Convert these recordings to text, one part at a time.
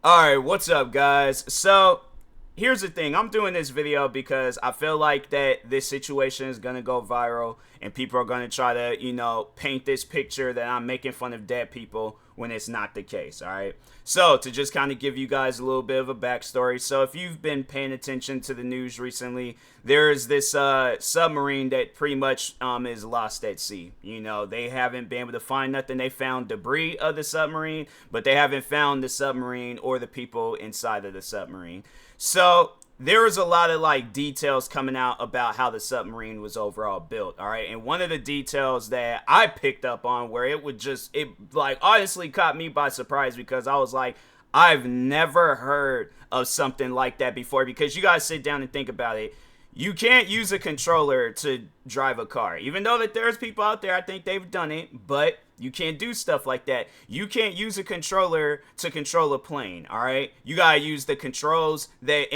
Alright, what's up guys? So, here's the thing. I'm doing this video because I feel like that this situation is gonna go viral and people are gonna try to, paint this picture that I'm making fun of dead people when it's not the case, alright? So, to just kind of give you guys a little bit of a backstory. So, if you've been paying attention to the news recently, there's this submarine that pretty much is lost at sea. They haven't been able to find nothing. They found debris of the submarine, but they haven't found the submarine or the people inside of the submarine. So there was a lot of details coming out about how the submarine was overall built, all right? And one of the details that I picked up on where it honestly caught me by surprise, because I was like, I've never heard of something like that before. Because you guys sit down and think about it. You can't use a controller to drive a car. Even though that there's people out there, I think they've done it, but you can't do stuff like that. You can't use a controller to control a plane, all right? You gotta use the controls that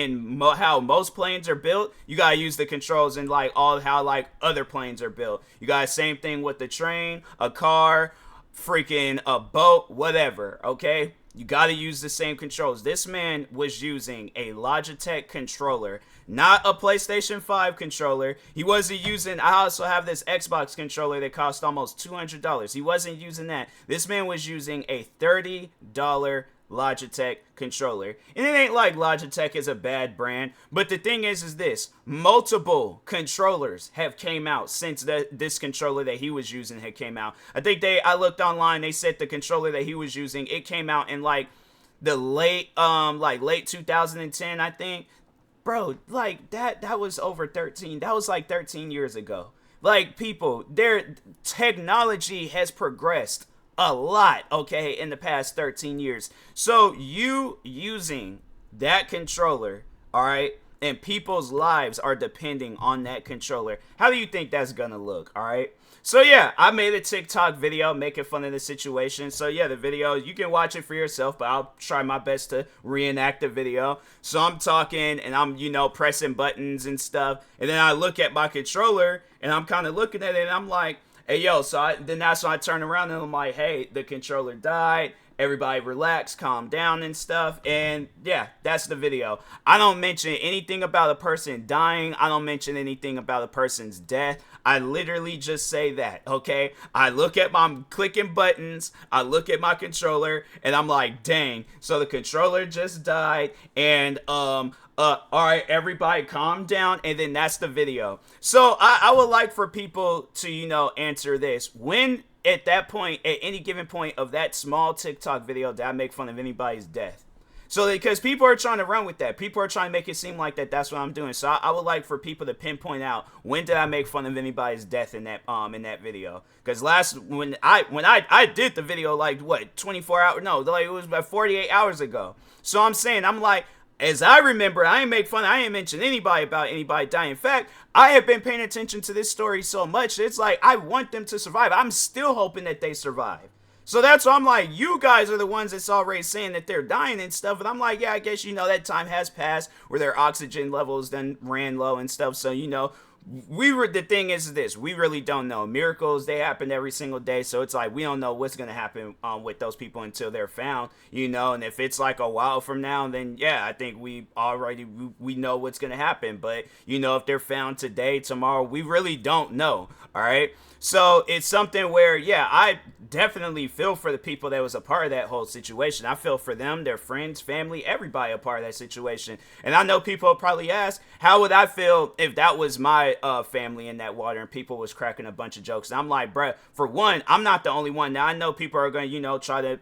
how most planes are built. You gotta use the controls in how other planes are built. You got the same thing with the train, a car, freaking a boat, whatever, okay? You got to use the same controls. This man was using a Logitech controller, not a PlayStation 5 controller. He wasn't using, I also have this Xbox controller that cost almost $200. He wasn't using that. This man was using a $30 Logitech controller. And it ain't like Logitech is a bad brand, but the thing is this: multiple controllers have came out since this controller that he was using had came out. I looked online, they said the controller that he was using, it came out in the late 2010, I think. Bro, that was over 13. That was 13 years ago. People, their technology has progressed a lot, okay, in the past 13 years. So you using that controller, all right, and people's lives are depending on that controller. How do you think that's gonna look, all right? So yeah, I made a TikTok video making fun of the situation. So yeah, the video, you can watch it for yourself, but I'll try my best to reenact the video. So I'm talking and I'm, pressing buttons and stuff. And then I look at my controller and I'm kind of looking at it and I'm like, hey, yo, then that's when I turn around and I'm like, hey, the controller died. Everybody relax, calm down and stuff. And yeah, that's the video. I don't mention anything about a person dying. I don't mention anything about a person's death. I literally just say that, okay? I'm clicking buttons. I look at my controller and I'm like, dang. So the controller just died. And, all right, everybody calm down, and then that's the video. So I would like for people to, answer this. When, at that point, at any given point of that small TikTok video, did I make fun of anybody's death? So, because people are trying to run with that. People are trying to make it seem like that's what I'm doing. So I would like for people to pinpoint out, when did I make fun of anybody's death in that video? Because when I did the video, 24 hours, no, it was about 48 hours ago. So I'm like, as I remember, I ain't mention anybody about anybody dying. In fact, I have been paying attention to this story so much, it's I want them to survive. I'm still hoping that they survive. So that's why I'm like, you guys are the ones that's already saying that they're dying and stuff. And I'm like, yeah, I guess, that time has passed where their oxygen levels then ran low and stuff. So, the thing is this, we really don't know. Miracles, they happen every single day, so it's we don't know what's gonna happen with those people until they're found, and if it's a while from now, then yeah, I think we know what's gonna happen. But if they're found today, tomorrow, we really don't know. All right, so it's something where, yeah, I definitely feel for the people that was a part of that whole situation. I feel for them, their friends, family, everybody a part of that situation. And I know people probably ask, how would I feel if that was my family in that water and people was cracking a bunch of jokes? And I'm like, bruh, for one, I'm not the only one. Now, I know people are going to, try to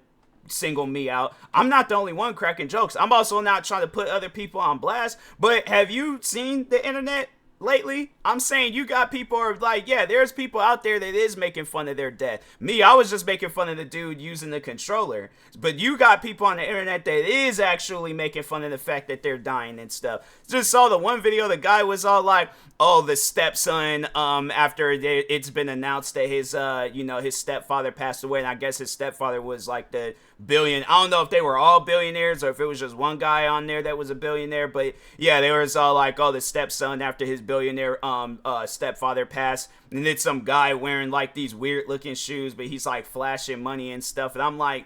single me out. I'm not the only one cracking jokes. I'm also not trying to put other people on blast. But have you seen the internet lately? I'm saying you got people are yeah, there's people out there that is making fun of their death. Me, I was just making fun of the dude using the controller. But you got people on the internet that is actually making fun of the fact that they're dying and stuff. Just saw the one video, the guy was all like, oh, the stepson, after it's been announced that his stepfather passed away, and I guess his stepfather was the billion. I don't know if they were all billionaires or if it was just one guy on there that was a billionaire, but yeah, they was all oh, the stepson after his billionaire stepfather passed, and then some guy wearing these weird looking shoes, but he's flashing money and stuff, and I'm like,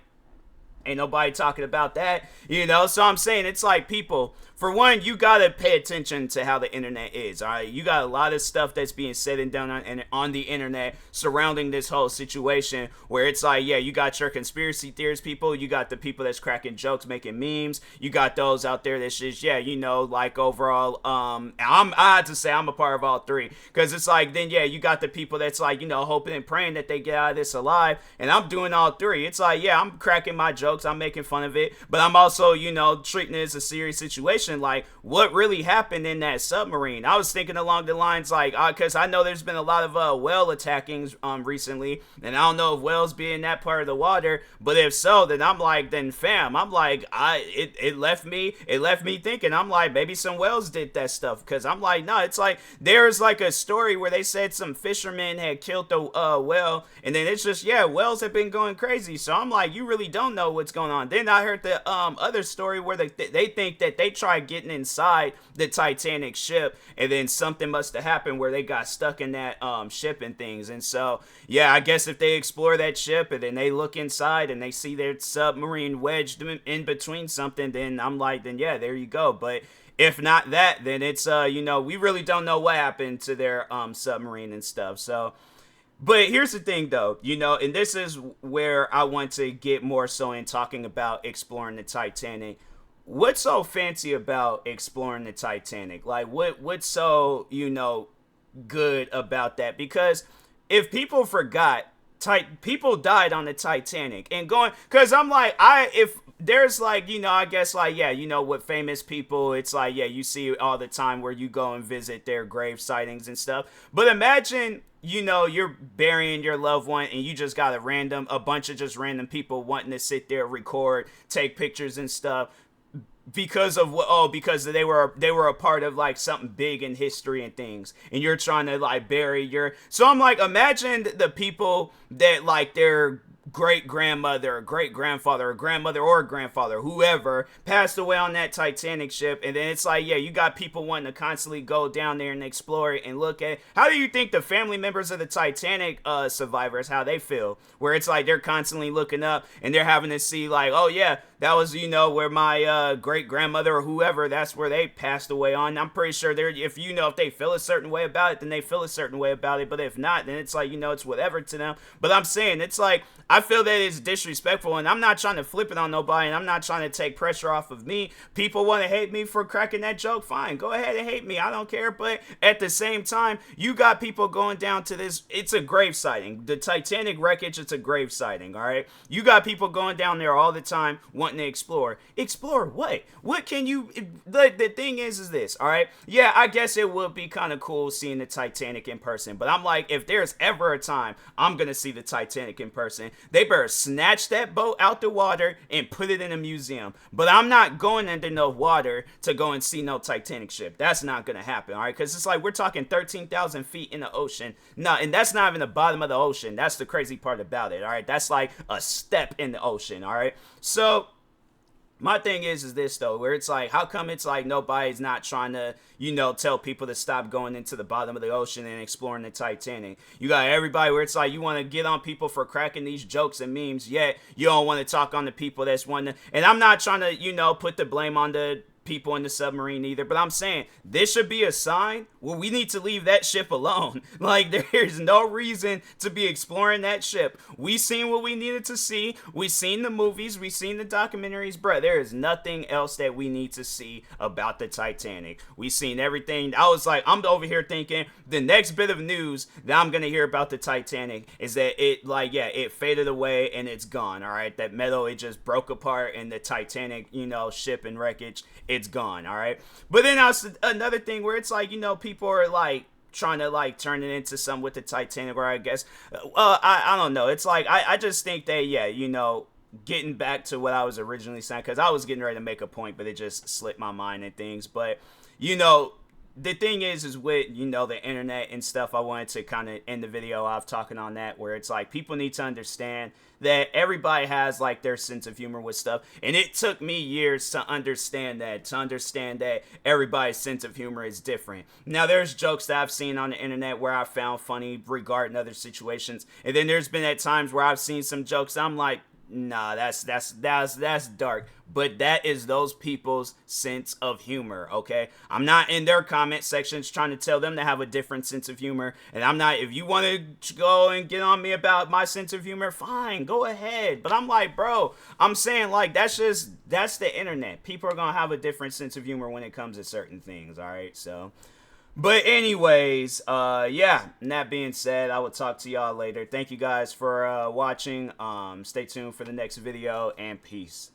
Ain't nobody talking about that, you know? So I'm saying it's like, people, for one, you gotta pay attention to how the internet is, all right? You got a lot of stuff that's being said and done on the internet surrounding this whole situation, where it's like, yeah, you got your conspiracy theorist people, you got the people that's cracking jokes, making memes, you got those out there that's just, yeah, you know, like, overall, I had to say I'm a part of all three, because it's like, then, yeah, you got the people that's like, you know, hoping and praying that they get out of this alive, and I'm doing all three. It's like, yeah, I'm cracking my jokes, I'm making fun of it, but I'm also, you know, treating it as a serious situation. Like, what really happened in that submarine? I was thinking along the lines, like, because I know there's been a lot of whale attackings recently, and I don't know if whales be in that part of the water, but if so, then I'm like, then fam, I'm like, it left me thinking, I'm like, maybe some whales did that stuff, because I'm like, no, it's like, there's like a story where they said some fishermen had killed the whale, and then it's just, yeah, whales have been going crazy. So I'm like, you really don't know what's going on. Then I heard the other story where they think that they tried getting inside the Titanic ship, and then something must have happened where they got stuck in that ship and things. And so, yeah, I guess if they explore that ship and then they look inside and they see their submarine wedged in between something, then I'm like, then yeah, there you go. But if not that, then it's you know, we really don't know what happened to their submarine and stuff. So, but here's the thing, though, you know, and this is where I want to get more so in talking about exploring the Titanic. What's so fancy about exploring the Titanic? Like, what's so, you know, good about that? Because if people forgot, people died on the Titanic, and going, because I'm like, if there's like, you know, I guess like, yeah, you know, with famous people, it's like, yeah, you see all the time where you go and visit their grave sightings and stuff. But imagine, you know, you're burying your loved one and you just got a bunch of just random people wanting to sit there, record, take pictures and stuff, because of because they were a part of like something big in history and things, and you're trying to like bury your. So I'm like, imagine the people that like their great grandmother, or great grandfather, or grandmother, or grandfather, whoever passed away on that Titanic ship, and then it's like, yeah, you got people wanting to constantly go down there and explore it and look at. How do you think the family members of the Titanic survivors, how they feel? Where it's like they're constantly looking up and they're having to see like, oh yeah, that was, you know, where my great grandmother or whoever, that's where they passed away on. I'm pretty sure if they feel a certain way about it, then they feel a certain way about it. But if not, then it's like, you know, it's whatever to them. But I'm saying, it's like, I feel that it's disrespectful, and I'm not trying to flip it on nobody, and I'm not trying to take pressure off of me. People want to hate me for cracking that joke, fine, go ahead and hate me, I don't care. But at the same time, you got people going down to this, it's a grave sighting, the Titanic wreckage, it's a grave sighting, all right? You got people going down there all the time wanting to explore what can you, the thing is this, all right? Yeah, I guess it would be kind of cool seeing the Titanic in person, but I'm like, if there's ever a time I'm gonna see the Titanic in person, they better snatch that boat out the water and put it in a museum. But I'm not going under no water to go and see no Titanic ship. That's not gonna happen, all right? Because it's like, we're talking 13,000 feet in the ocean. No, and that's not even the bottom of the ocean. That's the crazy part about it, all right? That's like a step in the ocean, all right? So my thing is this though, where it's like, how come it's like nobody's not trying to, you know, tell people to stop going into the bottom of the ocean and exploring the Titanic? You got everybody where it's like, you want to get on people for cracking these jokes and memes, yet you don't want to talk on the people that's wanting to, and I'm not trying to, you know, put the blame on the people in the submarine either, but I'm saying this should be a sign where we need to leave that ship alone. Like, there's no reason to be exploring that ship. We seen what we needed to see. We seen the movies, we seen the documentaries, bruh. There is nothing else that we need to see about the Titanic. We seen everything. I was like, I'm over here thinking the next bit of news that I'm gonna hear about the Titanic is that it, like, yeah, it faded away and it's gone, all right? That metal, it just broke apart, and the Titanic, you know, ship and wreckage, it's gone, all right? But then another thing where it's like, you know, people are like trying to like turn it into something with the Titanic, or I guess, I don't know. It's like, I just think that, yeah, you know, getting back to what I was originally saying, because I was getting ready to make a point, but it just slipped my mind and things. But, you know, the thing is with, you know, the internet and stuff, I wanted to kind of end the video off talking on that, where it's like, people need to understand that everybody has like their sense of humor with stuff, and it took me years to understand that everybody's sense of humor is different. Now, there's jokes that I've seen on the internet where I found funny regarding other situations, and then there's been at times where I've seen some jokes I'm like, Nah, that's dark. But that is those people's sense of humor, okay? I'm not in their comment sections trying to tell them to have a different sense of humor. And I'm not, if you want to go and get on me about my sense of humor, fine, go ahead. But I'm like, bro, I'm saying, like, that's the internet. People are gonna have a different sense of humor when it comes to certain things, all right? So, but anyways, yeah, and that being said, I will talk to y'all later. Thank you guys for watching. Stay tuned for the next video, and peace.